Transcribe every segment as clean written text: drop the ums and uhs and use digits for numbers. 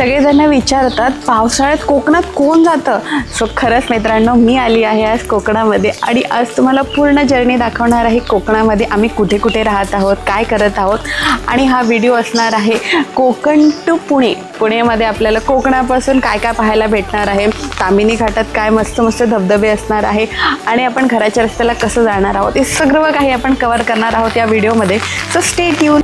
सगळेजण विचारतात पावसाळ्यात कोकणात कोण जातं. सो खरंच मित्रांनो, मी आली आहे आज कोकणामध्ये आणि आज तुम्हाला पूर्ण जर्नी दाखवणार आहे. कोकणामध्ये आम्ही कुठे कुठे राहत आहोत, काय करत आहोत आणि हा व्हिडिओ असणार आहे कोकण टू पुणे. पुणेमध्ये आपल्याला कोकणापासून काय काय पाहायला भेटणार आहे, तामिनी घाटात काय मस्त मस्त धबधबे असणार आहे आणि आपण घराच्या रस्त्याला कसं जाणार आहोत, हे सगळं काही आपण कव्हर करणार आहोत या व्हिडिओमध्ये. So stay tune.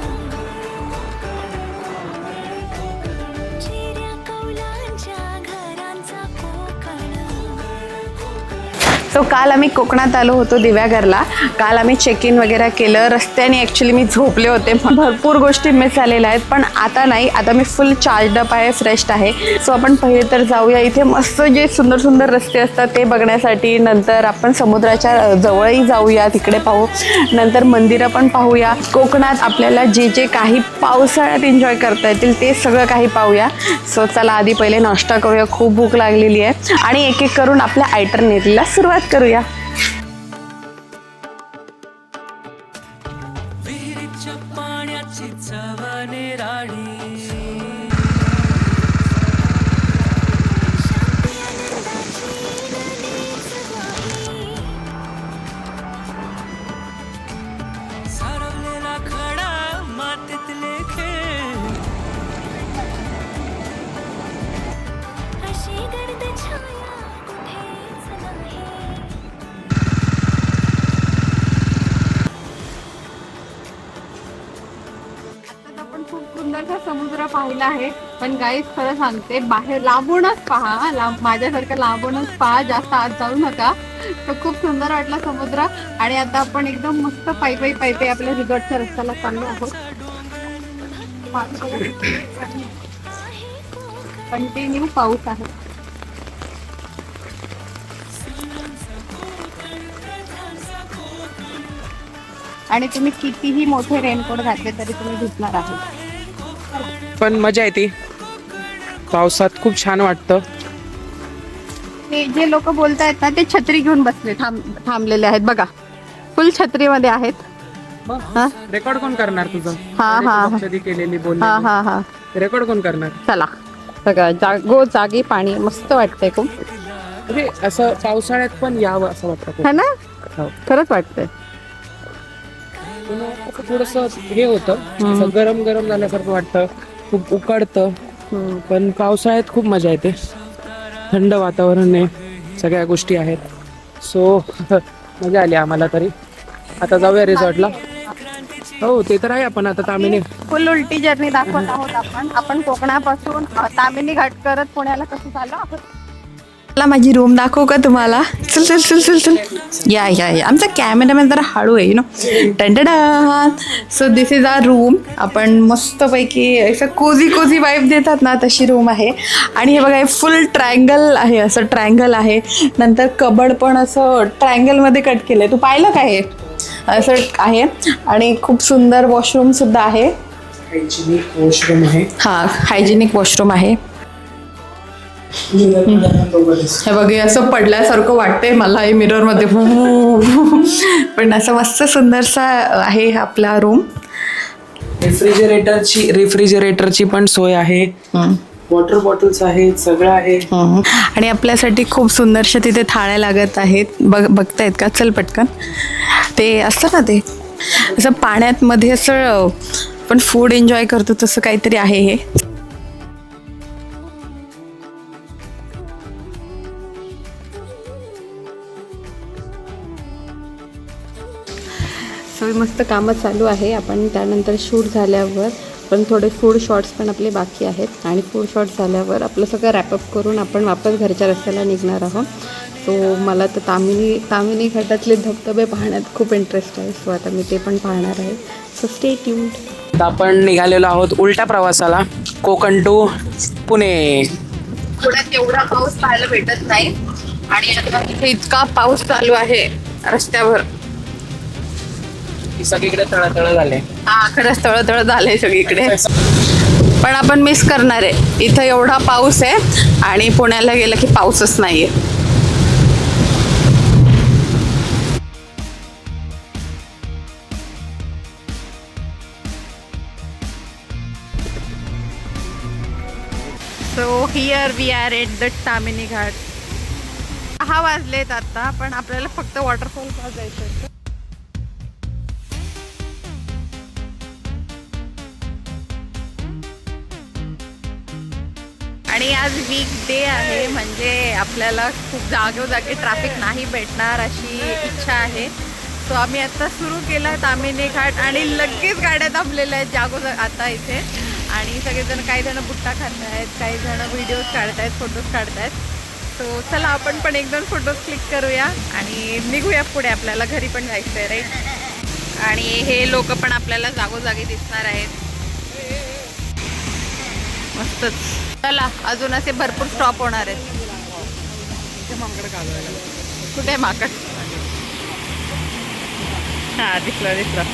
सो काल आम्ही कोकणात आलो होतो दिव्यागरला. काल आम्ही चेक इन वगैरे केलं. रस्त्याने ॲक्च्युली मी झोपले होते, भरपूर गोष्टी मिस झालेल्या आहेत, पण आता नाही. आता मी फुल चार्जड अप आहे, फ्रेश आहे. सो आपण पहिले तर जाऊया इथे मस्त जे सुंदर सुंदर रस्ते असतात ते बघण्यासाठी. नंतर आपण समुद्राच्या जवळही जाऊया, तिकडे पाहू. नंतर मंदिरं पण पाहूया. कोकणात आपल्याला जे जे काही पावसाळ्यात एन्जॉय करता येतील ते सगळं काही पाहूया. सो चला आधी पहिले नाश्ता करूया, खूप भूक लागलेली आहे आणि एक एक करून आपल्या आयटरनेटीला सुरुवात करूया. पाण्याची चवने राणी सारवलेला खडा मातीतले खेळ अशी गर्द छाया कुठेच नाही. आपण खूप सुंदरसा समुद्र पाहिला आहे, पण गाईज खरं सांगते बाहेर लांबूनच पहा, माझ्यासारखं लांबूनच पहा, जास्त आत जाऊ नका. तर खूप सुंदर वाटला समुद्र. आणि आता आपण एकदम मस्त पायी पायी आपल्या रिसॉर्टच्या रस्त्याला चाललो आहोत. कंटिन्यू पाऊस आहे. आणि तुम्ही कितीही मोठे रेनकोट घातले तरी तुम्ही भिजणार आहात. पण मजा येते पावसात, खूप छान वाटतं. हे जे लोक बोलतायत ना ते छत्री घेऊन बसले, थांबलेले आहेत बघा, फुल छत्रीमध्ये आहेत. हा? रेकॉर्ड कोण करणार तुझं? हा. कधी केलेली हा. रेकॉर्ड कोण करणार? चला बघा, जागी पाणी मस्त वाटतंय खूप. म्हणजे असं पावसाळ्यात पण यावं असं वाटतं है ना, हो. खरंच वाटतंय. थोडस हे होतं, असं गरम गरम झाल्यासारखं वाटतं, खूप उकडतं. पण पावसाळ्यात खूप मजा येते, थंड वातावरण आहे, सगळ्या गोष्टी आहेत. सो मजा आली आम्हाला तरी. आता जाऊया रिसॉर्टला. हो ते तर आहे. आपण आता तामिनी फुल उलटी जर्नी दाखवत आहोत आपण कोकणापासून तामिनी घाट करत पुण्याला कसं चाललो आहोत. मला माझी रूम दाखवू का तुम्हाला? चल चल चल चल चल या. आमचा कॅमेरामॅन जरा हळू आहे, टंडा. So this is our room. आपण मस्तपैकी असं कोझी वाईब देतात ना तशी रूम आहे. आणि हे बघा, हे फुल ट्रायंगल आहे, असं ट्रायंगल आहे. नंतर कबड पण असं ट्रायंगलमध्ये कट केलं आहे. तू पाहिलं का? हे असं आहे. आणि खूप सुंदर वॉशरूम सुद्धा आहे. हायजिनिक वॉशरूम आहे. हां, हायजिनिक वॉशरूम आहे. हे बघ, असं पडल्यासारखं वाटतंय मला हे मिररमध्ये, पण असं मस्त सुंदरसा आहे आपला रूम. रेफ्रिजरेटरची पण सोय आहे. वॉटर बॉटल्स आहेत, सगळं आहे. आणि आपल्यासाठी खूप सुंदरशा तिथे थाळ्या लागत आहेत. बघतायत का? चल पटकन. ते असतं ना, ते असं पाण्यात मध्ये असं पण फूड एन्जॉय करतो तसं काहीतरी आहे हे. मस्त कामं चालू आहे. आपण त्यानंतर शूट झाल्यावर पण थोडे फूड शॉट्स पण आपले बाकी आहेत. आणि फूड शॉट्स झाल्यावर आपलं सगळं रॅपअप करून आपण वापस घरच्या रस्त्याला निघणार आहोत. सो मला तर तामिनी घाटातले धबधबे पाहण्यात खूप इंटरेस्ट आहे. सो आता मी ते पण पाहणार आहे. So stay tuned. आता आपण निघालेलो आहोत उलट्या प्रवासाला, कोकण टू पुणे. पुण्यात एवढा पाऊस पाहायला भेटत नाही आणि आता इथे इतका पाऊस चालू आहे रस्त्यावर. सगळीकडे तळतळ झाले. हा, खरंच तळतळ झालंय सगळीकडे. पण आपण मिस करणार आहे. इथं एवढा पाऊस आहे आणि पुण्याला गेलं की पाऊसच नाहीये. So here we are at the Tamhini Ghat. 6 वाजलेत आता, पण आपल्याला फक्त वॉटरफॉल पास जायचं आहे. आणि आज वीक डे आहे, म्हणजे आपल्याला खूप जागोजागी ट्रॅफिक नाही भेटणार अशी इच्छा आहे. सो आम्ही आता सुरू केला तामिनी घाट आणि लगेच गाड्या थांबलेल्या आहेत जागोजाग आता इथे. आणि सगळेजण, काही जण बुट्टा खात आहेत, काही जण व्हिडिओज काढतायत, फोटोज काढतायत. सो चला आपण पण 1-2 फोटोज क्लिक करूया आणि निघूया पुढे. आपल्याला घरी पण जायचं आहे राईट. आणि हे लोक पण आपल्याला जागोजागी दिसणार आहेत. मस्तच. चला अजून असे भरपूर स्टॉप होणार आहेत. कुठे माकड? हा दिसलं.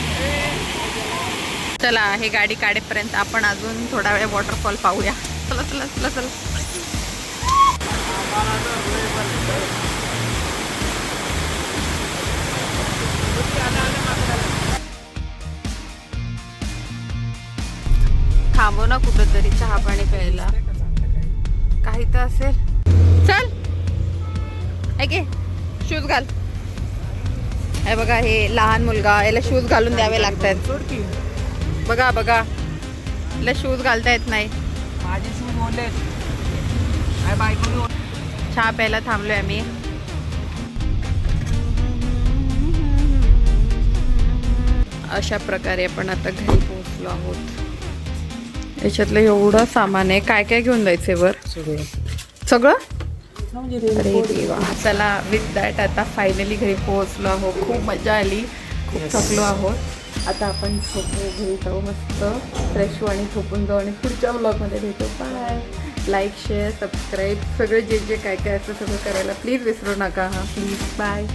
चला हे गाडी काढेपर्यंत आपण अजून थोडा वेळ वॉटरफॉल पाहूया. चला. थांबव ना कुठंतरी चहा पाणी प्यायला, काही तर असेल. चल ऐके, शूज घाल. हे बघा, हे लहान मुलगा, याला शूज घालून द्यावे लागतात. बघा याला शूज घालता येत नाही. माझे शूज ओले. चहा प्यायला थांबलोय आम्ही. अशा प्रकारे आपण आता घरी पोहोचलो आहोत. याच्यातलं एवढं सामान आहे, काय काय घेऊन जायचंय वर? सगळं. अरे देवा. चला विथ दॅट आता फायनली घरी पोहोचलो आहोत. खूप मजा आली, खूप थकलो आहोत. आता आपण घरी जाऊ, मस्त फ्रेश होऊ आणि झोपून जाऊ आणि पुढच्या ब्लॉगमध्ये भेटू. बाय. लाईक, शेअर, सबस्क्राईब सगळं जे काय काय असतं सगळं करायला प्लीज विसरू नका. प्लीज. बाय.